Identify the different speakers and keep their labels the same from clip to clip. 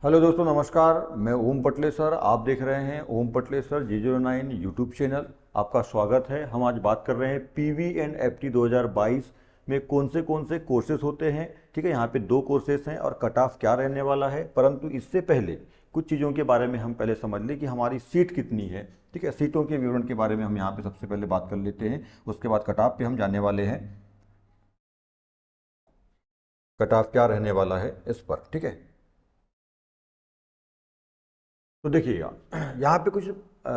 Speaker 1: Hello दोस्तों, नमस्कार। मैं ओम पटलेसर। आप देख रहे हैं ओम पटलेसर G09 यूट्यूब चैनल। आपका स्वागत है। हम आज बात कर रहे हैं पीवी एंड एफटी 2022 में कौन से कोर्सेज होते हैं। ठीक है, यहाँ पे दो कोर्सेज हैं और कट ऑफ क्या रहने वाला है। परंतु इससे पहले कुछ चीज़ों के बारे में हम पहले समझ लें कि हमारी सीट कितनी है। ठीक है, सीटों के विवरण के बारे में हम यहाँ पे सबसे पहले बात कर लेते हैं। उसके बाद कट ऑफ पे हम जाने वाले हैं, कट ऑफ क्या रहने वाला है इस पर। ठीक है, तो देखिएगा यहाँ पे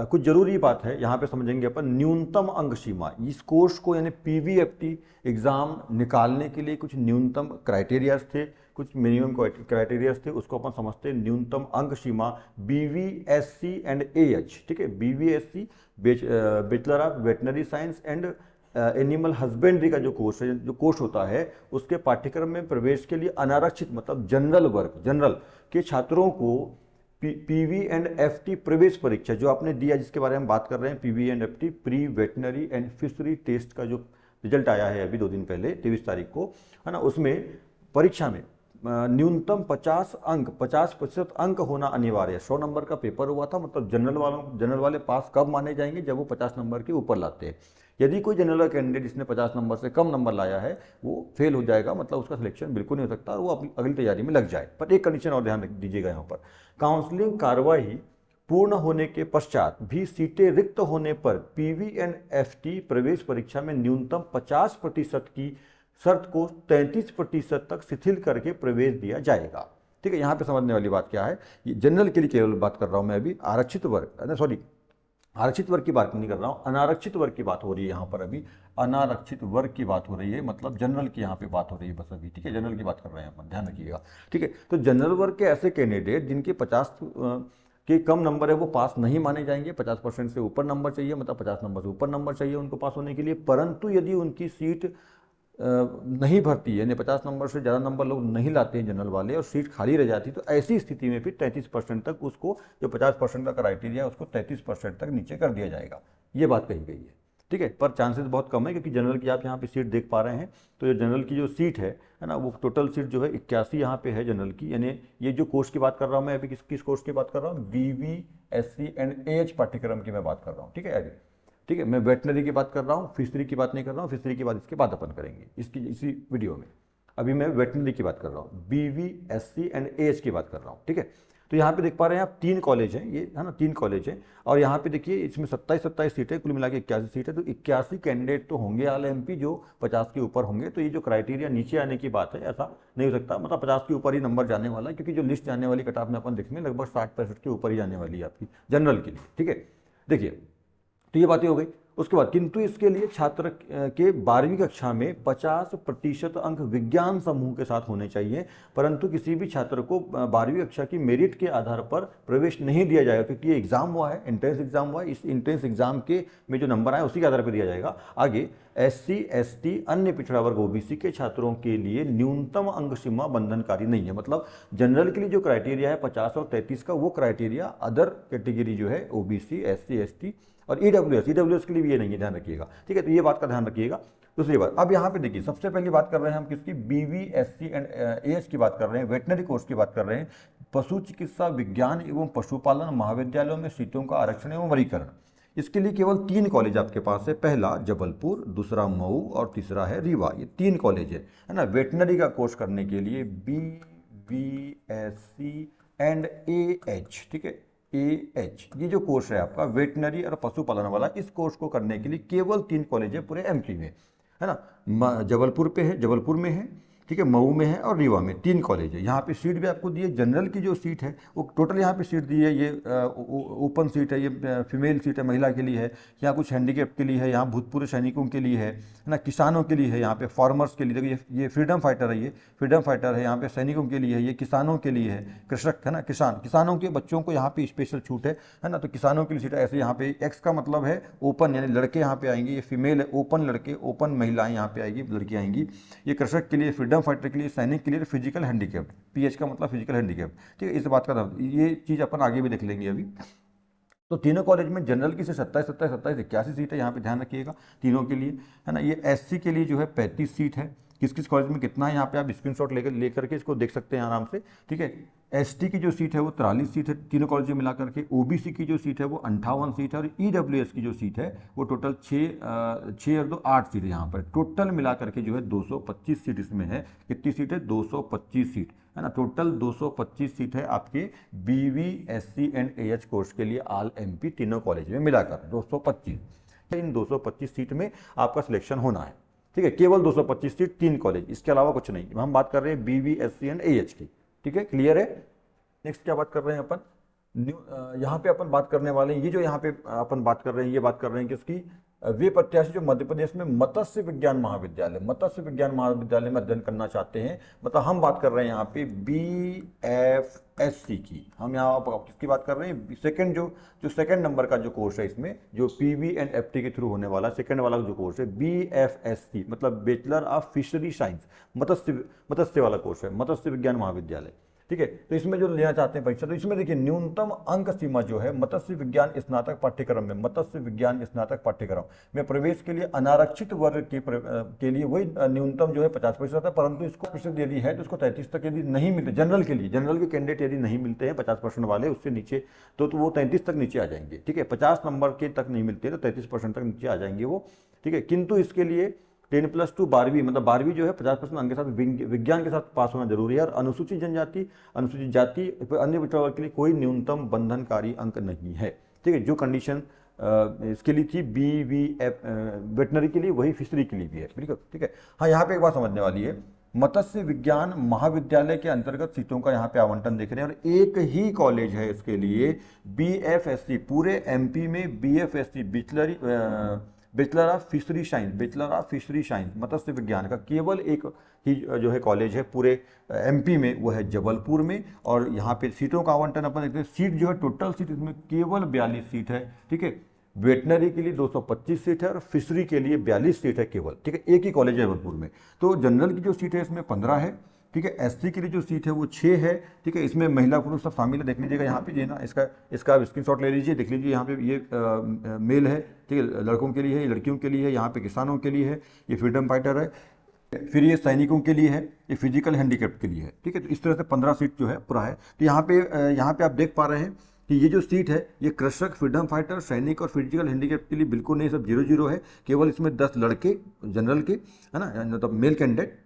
Speaker 1: कुछ जरूरी बात है। यहाँ पे समझेंगे अपन न्यूनतम अंक सीमा। इस कोर्स को यानी पीवीएफटी एग्जाम निकालने के लिए कुछ न्यूनतम क्राइटेरियाज थे, कुछ मिनिमम क्राइटेरियाज थे। उसको अपन समझते हैं न्यूनतम अंक सीमा बीवीएससी एंड एएच। ठीक है, BVSc bachelor of veterinary science and animal husbandry का जो कोर्स है, जो कोर्स होता है, उसके पाठ्यक्रम में प्रवेश के लिए अनारक्षित मतलब जनरल वर्ग, जनरल के छात्रों को पीवी एंड एफटी प्रवेश परीक्षा जो आपने दिया, जिसके बारे में बात कर रहे हैं, PV and FT pre veterinary and fishery test का जो रिजल्ट आया है अभी 2 दिन पहले 23 तारीख को, है ना, उसमें परीक्षा में न्यूनतम 50% अंक होना अनिवार्य है। 100 नंबर का पेपर हुआ था, मतलब जनरल वाले पास कब माने जाएंगे, जब वो 50 नंबर के ऊपर लाते हैं। यदि कोई जनरल कैंडिडेट जिसने 50 नंबर से कम नंबर लाया है वो फेल हो जाएगा, मतलब उसका सिलेक्शन बिल्कुल नहीं हो सकता और वो अपनी अगली तैयारी में लग जाए। पर एक कंडीशन और ध्यान दीजिएगा यहाँ पर, काउंसलिंग कार्रवाई पूर्ण होने के पश्चात भी सीटें रिक्त होने पर पीवी एंड एफटी प्रवेश परीक्षा में न्यूनतम 50% की शर्त को 33% तक शिथिल करके प्रवेश दिया जाएगा। ठीक है, यहाँ पे समझने वाली बात क्या है, ये जनरल के लिए केवल बात कर रहा हूँ मैं अभी। आरक्षित वर्ग, सॉरी, आरक्षित वर्ग की बात नहीं कर रहा हूँ, अनारक्षित वर्ग की बात हो रही है यहाँ पर अभी। अनारक्षित वर्ग की बात हो रही है, मतलब जनरल की यहाँ पे बात हो रही है बस अभी। ठीक है, जनरल की बात कर रहे हैं अपन, ध्यान रखिएगा। ठीक है, तो जनरल वर्ग के ऐसे कैंडिडेट जिनके 50 के कम नंबर है वो पास नहीं माने जाएंगे। 50% से ऊपर नंबर चाहिए, मतलब 50 नंबर से ऊपर नंबर चाहिए उनको पास होने के लिए। परंतु यदि उनकी सीट नहीं भरती है, यानी 50 नंबर से ज़्यादा नंबर लोग नहीं लाते हैं जनरल वाले, और सीट खाली रह जाती, तो ऐसी स्थिति में फिर 33% तक उसको, जो 50% का क्राइटेरिया है, उसको 33% तक नीचे कर दिया जाएगा। ये बात कही गई है। ठीक है, पर चांसेस बहुत कम है, क्योंकि जनरल की आप यहाँ पे सीट देख पा रहे हैं। तो ये जनरल की जो सीट है ना, वो टोटल सीट जो है 81 यहाँ पे है जनरल की। यानी ये जो कोर्स की बात कर रहा हूँ मैं अभी, किस कोर्स की बात कर रहा हूँ, बीवीएससी एंड एएच पाठ्यक्रम की मैं बात कर रहा हूँ। ठीक है अभी, ठीक है, मैं वेटनरी की बात कर रहा हूँ, फिशरी की बात नहीं कर रहा हूँ। फिशरी की बात इसके बाद अपन करेंगे इसी वीडियो में। अभी मैं वेटनरी की बात कर रहा हूँ, बीवीएससी एंड एएच की बात कर रहा हूँ। ठीक है, तो यहाँ पे देख पा रहे हैं आप 3 कॉलेज हैं ये, है ना, 3 कॉलेज हैं। और यहाँ पे देखिए इसमें 27 सीटें, कुल मिला के 81 सीट है। तो 81 कैंडिडेट तो होंगे आल एमपी जो 50 के ऊपर होंगे। तो ये जो क्राइटेरिया नीचे आने की बात है, ऐसा नहीं हो सकता, मतलब 50 के ऊपर ही नंबर जाने वाला है, क्योंकि जो लिस्ट जाने वाली कट ऑफ में अपन देखेंगे लगभग 60-65 के ऊपर ही जाने वाली है आपकी जनरल के लिए। ठीक है, देखिए, तो ये बातें हो गई। उसके बाद किंतु इसके लिए छात्र के 12वीं कक्षा में 50% अंक विज्ञान समूह के साथ होने चाहिए। परंतु किसी भी छात्र को 12वीं कक्षा की मेरिट के आधार पर प्रवेश नहीं दिया जाएगा, क्योंकि ये एग्जाम हुआ है, एंट्रेंस एग्जाम हुआ है। इस एंट्रेंस एग्जाम के में जो नंबर आए उसी के आधार पर दिया जाएगा। आगे एससी, एसटी, अन्य पिछड़ा वर्ग ओबीसी के छात्रों के लिए न्यूनतम अंक सीमा बंधनकारी नहीं है। मतलब जनरल के लिए जो क्राइटेरिया है 50 और 33 का, वो क्राइटेरिया अदर कैटेगरी जो है ओबीसी, एससी, एसटी और ईडब्ल्यूएस के लिए भी ये नहीं है, ध्यान रखिएगा। ठीक है, तो ये बात का ध्यान रखिएगा। दूसरी बात, अब यहाँ पे देखिए, सबसे पहली बात कर रहे हैं हम किसकी, बीवीएससी एंड एएच की बात कर रहे हैं, वेटनरी कोर्स की बात कर रहे हैं। पशु चिकित्सा विज्ञान एवं पशुपालन महाविद्यालयों में सीटों का आरक्षण एवं वर्गीकरण, इसके लिए केवल 3 कॉलेज आपके पास है। पहला जबलपुर, दूसरा मऊ और तीसरा है रीवा। ये 3 कॉलेज है ना, वेटनरी का कोर्स करने के लिए बीवीएससी एंड एएच। ठीक है, एएच, ये जो कोर्स है आपका वेटनरी और पशुपालन वाला, इस कोर्स को करने के लिए केवल 3 कॉलेज है पूरे एमपी में, है ना। जबलपुर पे है, जबलपुर में है, ठीक है, मऊ में है और रीवा में, 3 कॉलेज है। यहाँ पे सीट भी आपको दी है। जनरल की जो सीट है वो टोटल यहाँ पे सीट दी है, ये ओपन सीट है, ये फीमेल सीट है, महिला के लिए है। यहाँ कुछ हैंडीकेप के लिए है, यहाँ भूतपूर्व सैनिकों के लिए है ना, किसानों के लिए है, यहाँ पे फार्मर्स के लिए। देखो ये फ्रीडम फाइटर है, ये फ्रीडम फाइटर है, यहाँ पे सैनिकों के लिए है, ये किसानों के लिए है, कृषक है ना, किसानों के बच्चों को यहाँ पे स्पेशल छूट है ना। तो किसानों के लिए सीट है। ऐसे यहाँ पे एक्स का मतलब है ओपन, यानी लड़के यहाँ पे आएंगे, ये फीमेल है ओपन लड़के, ओपन महिलाएं यहाँ पे आएगी, लड़कियाँ आएंगी। ये कृषक के लिए, फ्रीडम फाइटर के लिए, सैनिक के लिए, फिजिकल हैंडीकैप्ड, पीएच का मतलब फिजिकल हैंडीकैप्ड। ठीक है, इस बात का ये चीज़ अपन आगे भी देख लेंगे अभी। तो तीनों कॉलेज में जनरल की से 27, 81 सीट है, यहाँ पे ध्यान रखिएगा तीनों के लिए, है ना। ये एससी के लिए जो है 35 सीट है, किस किस कॉलेज में कितना है, यहाँ पे आप स्क्रीनशॉट लेकर के इसको देख सकते हैं आराम से, ठीक है। एसटी की जो सीट है वो 43 सीट है तीनों कॉलेज में मिला करके, ओबीसी की जो सीट है वो 58 सीट है, और ईडब्ल्यूएस की जो सीट है वो टोटल 6 और 2 8 सीट है। यहाँ पर टोटल मिला करके जो है 225 सीट इसमें है। कितनी सीट है? 225 सीट है ना। टोटल 225 सीट है आपके बीवी एससी एंड एएच कोर्स के लिए ऑल एमपी तीनों कॉलेज में मिलाकर 225। इन 225 सीट में आपका सिलेक्शन होना है, ठीक है। केवल 225 सीट, 3 कॉलेज, इसके अलावा कुछ नहीं। हम बात कर रहे हैं बीवी एससी एंड एएच की, ठीक है, क्लियर है। नेक्स्ट क्या बात कर रहे हैं अपन? यहाँ पे अपन बात करने वाले हैं, ये जो यहाँ पे अपन बात कर रहे हैं, ये बात कर रहे हैं किसकी? वे प्रत्याशी जो मध्य प्रदेश में मत्स्य विज्ञान महाविद्यालय में अध्ययन करना चाहते हैं, मतलब हम बात कर रहे हैं यहाँ पे बीएफएससी की। हम यहाँ किसकी बात कर रहे हैं? सेकंड जो सेकंड नंबर का जो कोर्स है इसमें, जो पीवी एंड एफटी के थ्रू होने वाला सेकंड वाला जो कोर्स है बीएफएससी, मतलब बैचलर ऑफ फिशरी साइंस, मत्स्य वाला कोर्स है, मत्स्य विज्ञान महाविद्यालय, ठीक है। तो इसमें जो लेना चाहते हैं परीक्षा, तो इसमें देखिए न्यूनतम अंक सीमा जो है मत्स्य विज्ञान स्नातक पाठ्यक्रम में प्रवेश के लिए अनारक्षित वर्ग के लिए वही न्यूनतम जो है 50% है, परंतु इसको प्रतिशत यदि है तो उसको 33 तक यदि नहीं मिलते जनरल के कैंडिडेट यदि नहीं मिलते हैं 50% वाले, उससे नीचे तो वो 33 तक नीचे आ जाएंगे, ठीक है। 50 नंबर के तक नहीं मिलते तो 33% तक नीचे आ जाएंगे वो, ठीक है। किंतु इसके लिए 10+2 12वीं, मतलब 12वीं जो है 50% अंक के साथ विज्ञान के साथ पास होना जरूरी है। और अनुसूचित जनजाति, अनुसूचित जाति, अन्य पिछड़ा वर्ग के लिए कोई न्यूनतम बंधनकारी अंक नहीं है, ठीक है। जो कंडीशन इसके लिए थी BVF वेटनरी के लिए, वही फिशरी के लिए भी है, बिल्कुल, ठीक है। हाँ, यहाँ पे एक बात समझने वाली है, मत्स्य विज्ञान महाविद्यालय के अंतर्गत सीटों का यहाँ पे आवंटन देख रहे हैं, और एक ही कॉलेज है इसके लिए BFSC, पूरे MP में BFSC bachelor of fishery science मत्स्य विज्ञान का केवल एक ही जो है कॉलेज है पूरे MP में, वो है जबलपुर में। और यहाँ पे सीटों का आवंटन अपन देखते हैं, सीट जो है टोटल सीट इसमें केवल 42 सीट है, ठीक है। वेटनरी के लिए 225 सीट है और फिशरी के लिए 42 सीट है केवल, ठीक है। एक ही कॉलेज है जबलपुर में। तो जनरल की जो सीट है इसमें 15 है, ठीक है। एससी के लिए जो सीट है वो 6 है, ठीक है। इसमें महिला पुरुष सब शामिल है, देख लीजिएगा यहाँ पे, ये ना इसका स्क्रीनशॉट ले लीजिए, देख लीजिए यहाँ पे, ये मेल है, ठीक है, लड़कों के लिए है, ये लड़कियों के लिए है, यहाँ पे किसानों के लिए है, ये फ्रीडम फाइटर है, फिर ये सैनिकों के लिए है, ये फिजिकल हैंडीकैप्ड के लिए है, ठीक है। तो इस तरह से 15 सीट जो है पूरा है। तो यहाँ पे आप देख पा रहे हैं कि ये जो सीट है ये कृषक, फ्रीडम फाइटर, सैनिक और फिजिकल हैंडीकैप्ड के लिए बिल्कुल नहीं, सब 0-0 है। केवल इसमें 10 लड़के जनरल के, है ना, मतलब मेल कैंडिडेट,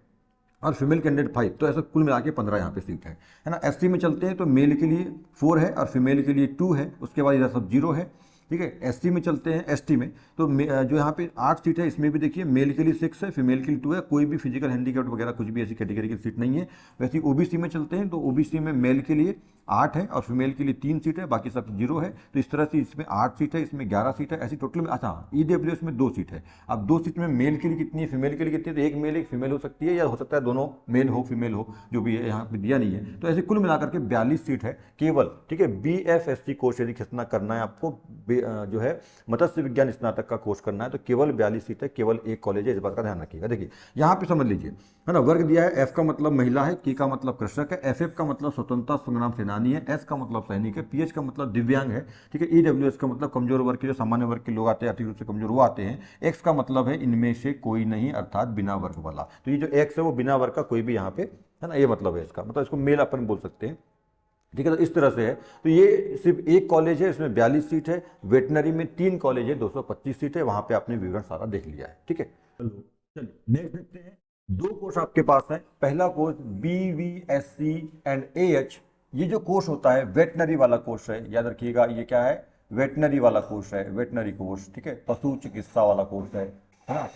Speaker 1: और फीमेल कैंडिडेट 5, तो ऐसा कुल मिला के 15 यहाँ पे सीट है ना। एससी में चलते हैं तो मेल के लिए 4 है और फीमेल के लिए 2 है, उसके बाद इधर सब 0 है, ठीक है। एसटी में चलते हैं, एसटी में तो जो यहाँ पे 8 सीट है, इसमें भी देखिए मेल के लिए 6 है, फीमेल के लिए 2 है, कोई भी फिजिकल हैंडीकैप्ड वगैरह कुछ भी ऐसी कैटेगरी की सीट नहीं है। वैसे ओबीसी में चलते हैं तो ओबीसी में मेल के लिए 8 है और फीमेल के लिए 3 सीट है, बाकी सब 0 है। तो इस तरह से इसमें 8 सीट है, इसमें 11 सीट है, ऐसी टोटल में। अच्छा, ईडब्ल्यूएस में 2 सीट है। अब 2 सीट में मेल के लिए कितनी है, फीमेल के लिए कितनी है? तो एक मेल एक फीमेल हो सकती है, या हो सकता है दोनों मेल हो फीमेल हो, जो भी है, यहाँ पे दिया नहीं है। तो ऐसे कुल मिलाकर के 42 सीट है केवल, ठीक है। BFSC कोर्स यदि खींचना करना है आपको, जो है मत्स्य विज्ञान स्नातक का कोर्स करना है, तो केवल 42 सीट है, केवल एक कॉलेज है, इस बात का ध्यान रखिएगा। देखिए यहाँ पे समझ लीजिए, है ना, वर्ग दिया है, एफ का मतलब महिला है, के का मतलब कृषक है, एफ का मतलब स्वतंत्रता संग्राम सेनानी है, एस का मतलब सैनिक है, पीएच का मतलब दिव्यांग है, ठीक है। ईडब्ल्यूएस का मतलब कमजोर वर्ग के, जो सामान्य वर्ग के लोग आते हैं, आर्थिक रूप से कमजोर वो आते हैं। एक्स का मतलब है इनमें से कोई नहीं, अर्थात बिना वर्ग वाला। तो ये जो एक्स है वो बिना वर्ग का कोई भी यहाँ पे, है ना, ये मतलब है इसका, मतलब इसको मेल अपन बोल सकते हैं, ठीक है। तो इस तरह से है। तो ये सिर्फ एक कॉलेज है, इसमें 42 सीट है। वेटनरी में 3 कॉलेज है, 225 सीट है, वहां पे आपने विवरण सारा देख लिया है, ठीक है। चलिए नेक्स्ट देखते हैं। 2 कोर्स आपके पास है। पहला कोर्स BVSC एंड AH, ये जो कोर्स होता है वेटनरी वाला कोर्स है, याद रखिएगा, ये क्या है? वेटनरी वाला कोर्स है, वेटनरी कोर्स, ठीक है। पशु चिकित्सा वाला कोर्स है ना,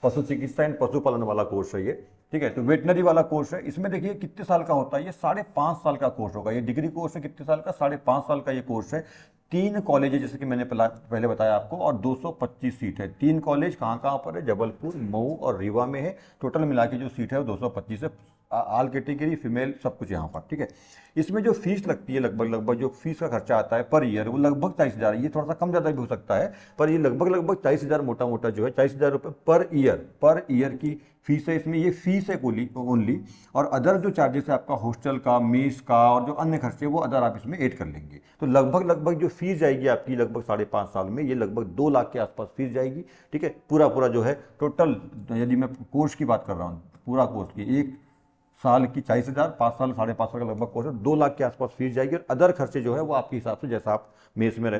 Speaker 1: पशु चिकित्सा एंड पशुपालन वाला कोर्स है ये, ठीक है। तो वेटनरी वाला कोर्स है, इसमें देखिए कितने साल का होता है, ये 5.5 साल का कोर्स होगा। ये डिग्री कोर्स है, कितने साल का? 5.5 साल का ये कोर्स है। 3 कॉलेज है, जैसे कि मैंने पहले बताया आपको, और 225 सीट है। 3 कॉलेज कहाँ पर है? जबलपुर, मऊ और रीवा में है। टोटल मिला के जो सीट है वो 225 है, ऑल कैटेगरी, फीमेल, सब कुछ यहाँ पर, ठीक है। इसमें जो फीस लगती है, लगभग जो फीस का खर्चा आता है पर ईयर, वो लगभग 40,000 है। ये थोड़ा सा कम ज़्यादा भी हो सकता है, पर ये लगभग 40,000 मोटा जो है 40,000 रुपये पर ईयर की फीस है। इसमें ये फीस है ओनली, और अदर जो चार्जेस है आपका हॉस्टल का, मेस का और जो अन्य खर्चे, वो अदर आप इसमें ऐड कर लेंगे। तो लगभग जो फीस जाएगी आपकी लगभग 5.5 साल में, ये लगभग 2 लाख के आसपास फीस जाएगी, ठीक है। पूरा जो है टोटल, यदि मैं कोर्स की बात कर रहा हूँ, पूरा कोर्स की, 1 साल की 40,000, 5 साल 5.5 साल का लगभग कोर्स है, 2 लाख के आसपास फीस जाएगी। और अदर खर्चे जो है वो आपके हिसाब से, जैसा आप मेस में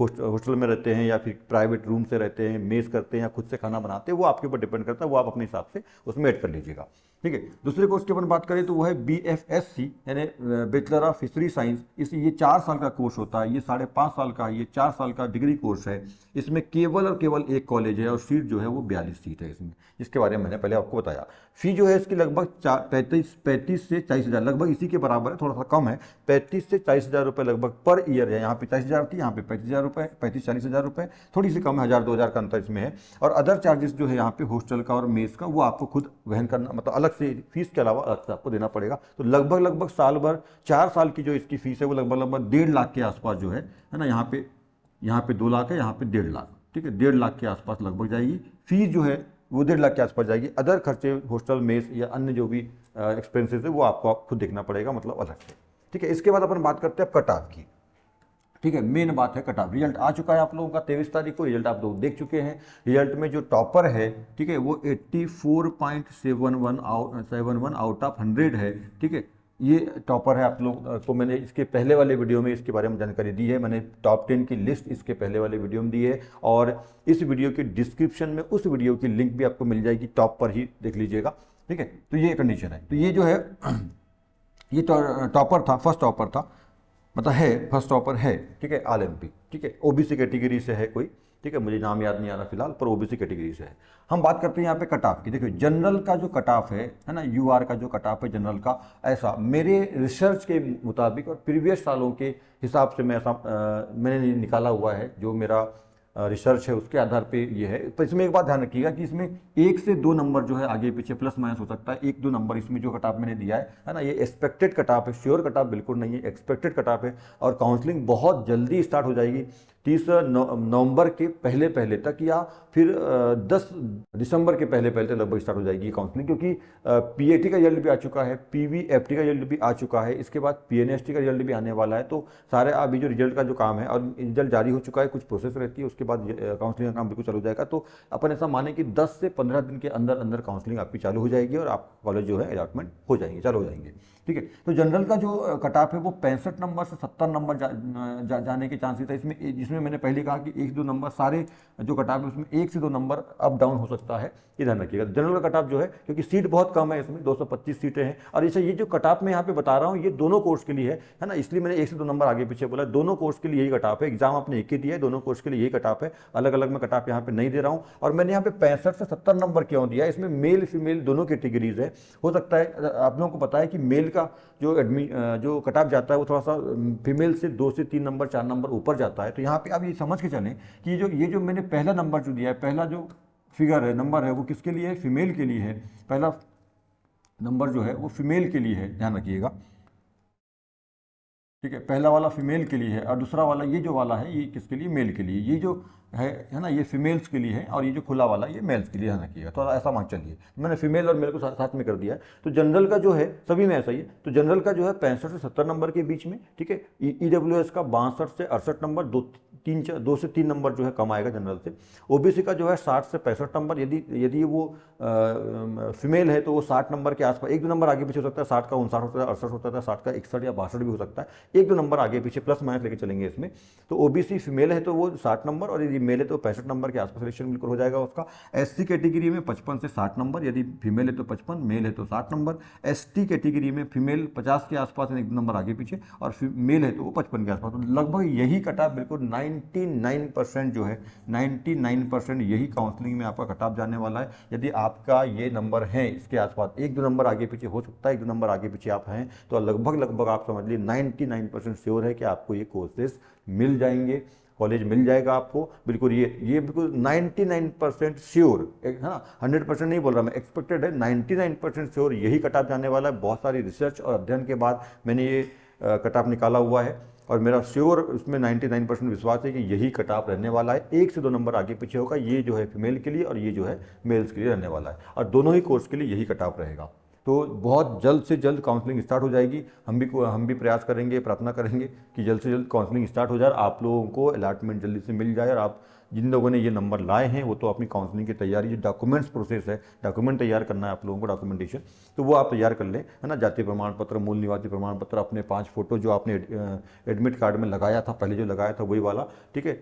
Speaker 1: हॉस्टल में रहते हैं या फिर प्राइवेट रूम से रहते हैं, मेस करते हैं या खुद से खाना बनाते हैं, वो आपके ऊपर डिपेंड करता है, वो आप अपने हिसाब से उसमें ऐड कर लीजिएगा। ठीक है। दूसरे कोर्स की अपन बात करें तो वो है BFSC, यानी बैचलर ऑफ फिशरी साइंस। ये 4 साल का कोर्स होता है, ये 5.5 साल का, ये 4 साल का डिग्री कोर्स है। इसमें केवल और केवल एक कॉलेज है और सीट जो है वो 42 सीट है इसमें, जिसके बारे में मैंने पहले आपको बताया। फी जो है इसकी लगभग 35 से 40,000, लगभग इसी के बराबर है, थोड़ा सा कम है, 35 से 40,000 रुपये लगभग पर ईयर है। यहाँ पे 40,000 थी, यहाँ पे 35,000 रुपये, 35-40,000 रुपये, थोड़ी सी कम है, 1,000-2,000 का अंतर इसमें है। और अदर चार्जेस जो है यहाँ पे हॉस्टल का और मेस का, वो आपको खुद वहन करना, मतलब अलग से, फीस के अलावा अलग से आपको देना पड़ेगा। तो लगभग साल भर, 4 साल की जो इसकी फीस है वो लगभग 1.5 लाख के आसपास जो है ना। यहाँ पे 2 लाख है, यहाँ पे 1.5 लाख, ठीक है, 1.5 लाख के आसपास लगभग जाएगी फीस जो है वो, 1.5 लाख के आसपास जाएगी। अदर खर्चे, हॉस्टल, मेस या अन्य जो भी एक्सपेंसेस है वो आपको खुद देखना पड़ेगा, मतलब अलग से। ठीक है। इसके बाद अपन बात करते हैं कट ऑफ की। ठीक है, मेन बात है कट ऑफ। रिजल्ट आ चुका है आप लोगों का 23 तारीख को, रिजल्ट आप लोग देख चुके हैं। रिजल्ट में जो टॉपर है, ठीक है, वो 84.71 आउट ऑफ 100 है। ठीक है, ये टॉपर है। आप लोग को मैंने इसके पहले वाले वीडियो में इसके बारे में जानकारी दी है, मैंने टॉप 10 की लिस्ट इसके पहले वाले वीडियो में दी है, और इस वीडियो के डिस्क्रिप्शन में उस वीडियो की लिंक भी आपको मिल जाएगी, टॉप पर ही देख लीजिएगा। ठीक है, तो ये कंडीशन है। तो ये जो है ये टॉपर था, फर्स्ट टॉपर था, मतलब है, फर्स्ट टॉपर है। ठीक है, ऑल MP। ठीक है, OBC कैटेगरी से है कोई, ठीक है, मुझे नाम याद नहीं आ रहा फिलहाल, पर OBC कैटेगरी से है। हम बात करते हैं यहाँ पे कट ऑफ की। देखिए, जनरल का जो कट ऑफ है ना, UR का जो कट ऑफ है जनरल का, ऐसा मेरे रिसर्च के मुताबिक और प्रीवियस सालों के हिसाब से मैं ऐसा मैंने निकाला हुआ है, जो मेरा रिसर्च है उसके आधार पे ये है। तो इसमें एक बात ध्यान रखिएगा कि इसमें 1 से 2 नंबर जो है आगे पीछे प्लस माइनस हो सकता है, 1-2 नंबर इसमें जो कट ऑफ मैंने दिया है ना, ये एक्सपेक्टेड कट ऑफ है, श्योर कट ऑफ बिल्कुल नहीं है, एक्सपेक्टेड कट ऑफ है। और काउंसलिंग बहुत जल्दी स्टार्ट हो जाएगी, 30 नवंबर के पहले तक, या फिर 10 दिसंबर के पहले तक लगभग स्टार्ट हो जाएगी काउंसलिंग, क्योंकि PAT का रिजल्ट भी आ चुका है, PVFT का रिजल्ट भी आ चुका है, इसके बाद PNST का रिजल्ट भी आने वाला है। तो सारे अभी जो रिजल्ट का जो काम है, और रिजल्ट जारी हो चुका है, कुछ प्रोसेस रहती है, उसके बाद काउंसलिंग का काम बिल्कुल चालू हो जाएगा। तो अपन ऐसा माने कि 10 से 15 दिन के अंदर अंदर काउंसलिंग आपकी चालू हो जाएगी और आप कॉलेज जो है अलॉटमेंट हो जाएंगे, चालू हो जाएंगे। ठीक है, तो जनरल का जो कट ऑफ है वो 65 नंबर से 70 नंबर जाने के चांसेस है इसमें। जिसमें मैंने पहले कहा कि 1-2 नंबर, सारे जो कट ऑफ है उसमें 1 से 2 नंबर अप डाउन हो सकता है, ये ध्यान रखिएगा। जनरल का कट ऑफ जो है, क्योंकि सीट बहुत कम है इसमें, 225 सीटें हैं। और इसे ये जो कट ऑफ मैं यहाँ पे बता रहा हूँ, ये दोनों कोर्स के लिए है ना, इसलिए मैंने 1 से 2 नंबर आगे पीछे बोला। दोनों कोर्स के लिए यही कट ऑफ है, एग्जाम आपने एक ही दिया है, दोनों कोर्स के लिए यही कट ऑफ है, अलग अलग मैं कट ऑफ यहाँ पे नहीं दे रहा हूँ। और मैंने यहाँ पे 65 से 70 नंबर क्यों दिया, इसमें मेल फीमेल दोनों कैटेगरीज है। हो सकता है, आप लोगों को पता है कि मेल का जो कट ऑफ जाता है वो थोड़ा सा फीमेल से 2 से 3 नंबर 4 नंबर ऊपर जाता है। तो यहाँ पे आप ये समझ के चलें कि ये जो मैंने पहला नंबर जो दिया है, पहला जो फिगर है, नंबर है, वो किसके लिए है, फीमेल के लिए है। पहला नंबर जो है वो फीमेल के लिए है, ध्यान रखिएगा। ठीक है, पहला वाला फीमेल के लिए है, और दूसरा वाला ये जो वाला है ये किसके लिए, मेल के लिए। ये जो है ना, ये फीमेल्स के लिए है, और ये जो खुला वाला ये मेल्स के लिए, ध्यान रखिएगा। तो ऐसा मान चलिए, मैंने फीमेल और मेल को साथ में कर दिया है। तो जनरल का जो है सभी में ऐसा ही है। तो जनरल का जो है 65 से 70 नंबर के बीच में, ठीक है। EWS का 62 से 68 नंबर, 2 से 3 नंबर जो है कम आएगा जनरल से। OBC का जो है 60 से 65 नंबर, यदि वो फीमेल है तो वो 60 नंबर के आसपास, 1-2 नंबर आगे पीछे हो सकता है, 60 का 59 होता है, 68 होता है, 60 का 61 या 62 भी हो सकता है, 1-2 नंबर आगे पीछे प्लस माइनस लेके चलेंगे इसमें। तो OBC फीमेल है तो वो 60 नंबर, और यदि मेल है तो 65 नंबर के आसपास सिलेक्शन बिल्कुल हो जाएगा उसका। SC कैटेगरी में 55 से 60 नंबर, यदि फीमेल है तो 55, मेल है तो 60 नंबर। ST कैटेगरी में फीमेल 50 के आसपास, 1 नंबर आगे पीछे, और मेल है तो वो 55 के आसपास। तो लगभग यही कट ऑफ, बिल्कुल 99% जो है, 99% यही काउंसलिंग में आपका कट ऑफ जाने वाला है। यदि आपका ये नंबर है इसके आसपास, 1-2 नंबर आगे पीछे हो सकता है, 1-2 नंबर आगे पीछे आप हैं, तो लगभग आप समझ लीजिए 99% श्योर है कि आपको ये कोर्सेज मिल जाएंगे, कॉलेज मिल जाएगा आपको। बिल्कुल ये बिल्कुल 99% श्योर है ना, 100% नहीं बोल रहा मैं, एक्सपेक्टेड है, 99% श्योर यही कट ऑफ जाने वाला है। बहुत सारी रिसर्च और अध्ययन के बाद मैंने ये कट ऑफ निकाला हुआ है, और मेरा श्योर उसमें 99% विश्वास है कि यही कट ऑफ रहने वाला है। 1 से 2 नंबर आगे पीछे होगा, ये जो है फीमेल के लिए और ये जो है मेल्स के लिए रहने वाला है, और दोनों ही कोर्स के लिए यही कट ऑफ रहेगा। तो बहुत जल्द से जल्द काउंसलिंग स्टार्ट हो जाएगी। हम भी प्रयास करेंगे, प्रार्थना करेंगे कि जल्द से जल्द काउंसलिंग स्टार्ट हो जाए, आप लोगों को अलॉटमेंट जल्दी से मिल जाए, और आप जिन लोगों ने ये नंबर लाए हैं वो तो अपनी काउंसलिंग की तैयारी, जो डॉक्यूमेंट्स प्रोसेस है, डॉक्यूमेंट तैयार करना है आप लोगों को, डॉक्यूमेंटेशन, तो वो आप तैयार कर लें, है ना। जाति प्रमाण पत्र, मूल निवासी प्रमाण पत्र, अपने 5 फोटो जो आपने एडमिट कार्ड में लगाया था, पहले जो लगाया था वही वाला, ठीक है।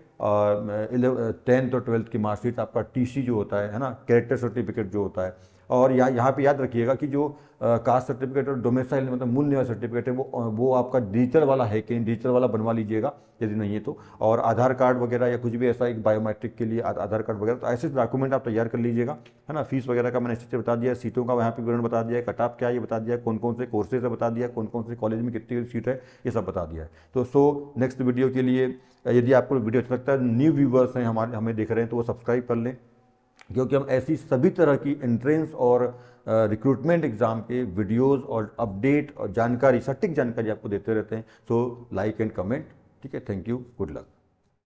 Speaker 1: 10th और 12th की मार्कशीट, आपका टीसी जो होता है ना, कैरेक्टर सर्टिफिकेट जो होता है। और यहाँ पे याद रखिएगा कि जो कास्ट सर्टिफिकेट और डोमिसाइल मतलब मूल निवास सर्टिफिकेट है वो आपका डिजिटल वाला है कि डिजिटल वाला बनवा लीजिएगा यदि नहीं है तो। और आधार कार्ड वगैरह या कुछ भी ऐसा एक बायोमेट्रिक के लिए आधार कार्ड वगैरह, तो ऐसे डॉक्यूमेंट आप तैयार कर लीजिएगा, है ना। फीस वगैरह का मैंने अच्छे से बता दिया, सीटों का वहाँ पे विवरण बता दिया है, कट ऑफ क्या है ये बता दिया है, कौन कौन से कोर्सेज है बता दिया, कौन कौन से कॉलेज में कितनी सीट है ये सब बता दिया है। तो नेक्स्ट वीडियो के लिए यदि आपको वीडियो अच्छा लगता है, न्यू व्यूवर्स हैं हमारे, हमें देख रहे हैं, तो वो सब्सक्राइब कर लें, क्योंकि हम ऐसी सभी तरह की एंट्रेंस और रिक्रूटमेंट एग्जाम के वीडियोस और अपडेट और जानकारी, सटीक जानकारी आपको देते रहते हैं। सो लाइक एंड कमेंट, ठीक है। Thank you, good luck.